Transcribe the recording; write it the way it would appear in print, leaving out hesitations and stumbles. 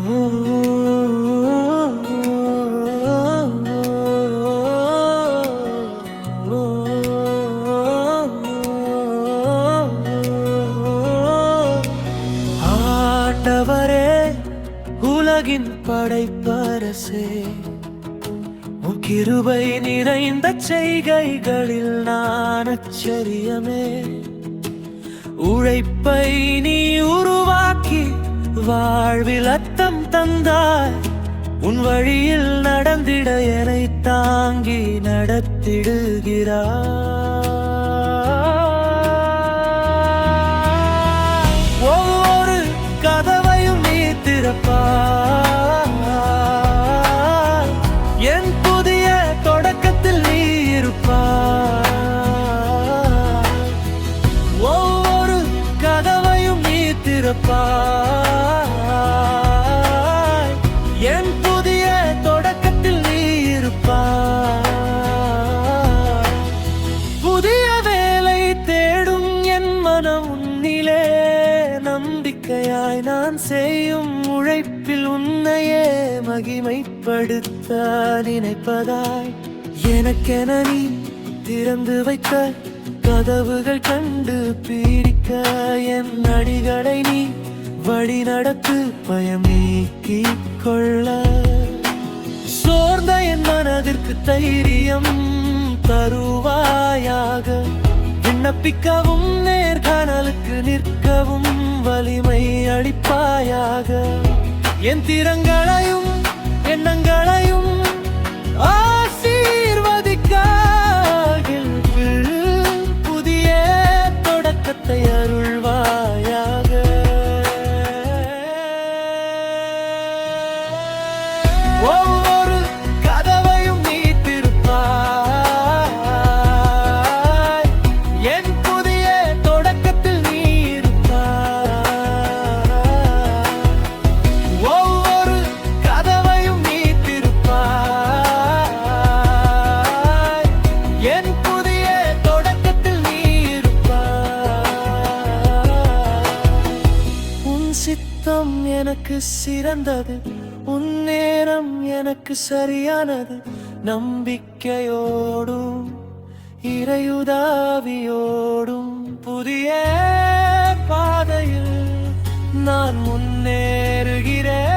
ஆண்டவரே, உலகின் படைப்பரசே, உன் கிருபை நிறைந்த செய்கைகளில் நான் ஆச்சரியமே. உழைப்பை நீ உருவாக்கி வாழ்வில் அர்த்தம் தந்தாய். உன் வழியில் நடந்திட என்னை தாங்கி நடத்திடுகிறாய். ஒவ்வொரு கதவையும் நீ திறப்பாய். என் புதிய தொடக்கத்தில் நீ இருப்பாய். ஒவ்வொரு கதவையும் நீ திறப்பாய். என் புதிய தொடக்கத்தில் நீ இருப்பாய். புதிய வேலை தேடும் என் மனம் உன்னிலே நம்பிக்கையாய் நான் செய்யும் உழைப்பில் உன்னையே மகிமைப்படுத்த நினைப்பதாய். எனக்கென நீ திறந்து வைத்த கதவுகள் கண்டு பீடிக்க என் அடிகளை நீ வழி நடத்து பயம் நீக்கிக் கொள்ள. சோர்ந்த என் மனதிற்கு தைரியம் தருவாயாக. விண்ணப்பிக்கவும் நேர்காணலுக்கு நிற்கவும் வலிமை அளிப்பாயாக. என் திறங்களையும் எண்ணங்களையும் புதிய தொடக்கத்தை அருள்வாயாக. ஒவ்வொரு கதவையும் நீ திறப்பாய். என் புதிய தொடக்கத்தில் நீ இருப்பாய். ஒவ்வொரு கதவையும் நீ திறப்பாய். என் புதிய தொடக்கத்தில் நீ இருப்பாய். உன் சித்தம் எனக்கு சிறந்தது, உன் நேரம் எனக்கு சரியானது. நம்பிக்கையோடும் இறையுதவியோடும் புதிய பாதையில் நான் முன்னேறுகிறேன்.